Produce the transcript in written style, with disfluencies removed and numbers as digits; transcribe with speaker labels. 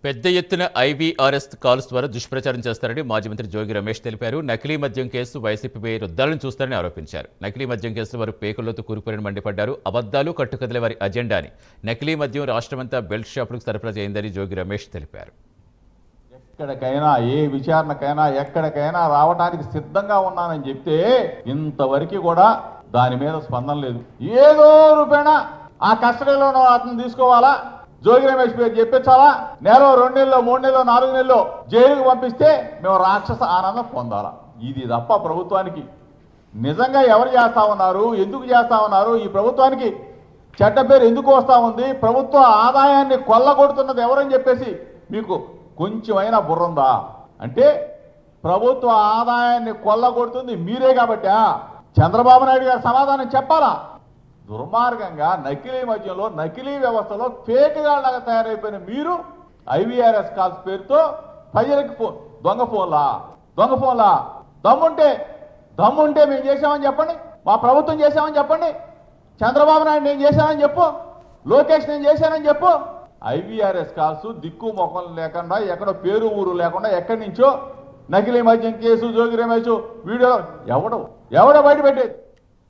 Speaker 1: పెద్ద ఎత్తున IVRS calls ద్వారా దుష్ప్రచారం చేస్తారని మాజీ మంత్రి జోగి రమేష్ తెలిపారు. నకిలీ మద్యం కేసు వైసీపీపై రుద్దాలను చూస్తారని ఆరోపించారు. నకిలీ మద్యం కేసులో వారు పేకుల్లోతు కూరుకుని మండిపడ్డారు. అబద్దాలు కట్టుకదలే వారి అజెండా అని. నకిలీ మద్యం రాష్ట్రమంతా బెల్ట్ షాపులకు సరఫరా చేయిందని జోగి రమేష్ తెలిపారు.
Speaker 2: ఎక్కడికైనా ఏ విచారణకైనా ఎక్కడికైనా రావడానికి సిద్ధంగా ఉన్నానని చెప్తే ఇంతవరకు కూడా దాని మీద స్పందన లేదు. ఏదో రూపేణ ఆ కస్టడీలో అతను తీసుకోవాలా, జోగి రమేష్ పేరు చెప్పించాలా, నెల 2 నెలలు 3 నెలలు 4 నెలలు జైలుకు పంపిస్తే మేము రాక్షస ఆనందం పొందాలా. ఇది తప్ప ప్రభుత్వానికి నిజంగా ఎవరు చేస్తా ఉన్నారు, ఎందుకు చేస్తా ఉన్నారు, ఈ ప్రభుత్వానికి చెడ్డ పేరు ఎందుకు వస్తూ ఉంది, ప్రభుత్వ ఆదాయాన్ని కొల్లగొడుతున్నది ఎవరని చెప్పేసి మీకు కొంచెమైనా బుర్రందా? అంటే ప్రభుత్వ ఆదాయాన్ని కొల్లగొడుతుంది మీరే కాబట్టి చంద్రబాబు నాయుడు గారు సమాధానం చెప్పాలా. దుర్మార్గంగా నకిలీ మద్యంలో నకిలీ వ్యవస్థలో ఫేక్గాళ్ళగా తయారైపోయిన మీరు ఐవీఆర్ఎస్ కాల్స్ పేరుతో ప్రజలకి దొంగ ఫోన్లా దమ్ముంటే మేము చేసామని చెప్పండి, మా ప్రభుత్వం చేసామని చెప్పండి, చంద్రబాబు నాయుడు నేను చేశానని చెప్పు, లోకేష్ నేను చేశానని చెప్పు. ఐవీఆర్ఎస్ కాల్స్ దిక్కు మొక్కలు లేకుండా ఎక్కడో పేరు ఊరు లేకుండా ఎక్కడి నుంచో నకిలీ మద్యం కేసు జోగి రమేష్ వీడియో ఎవడో బయట పెట్టేది.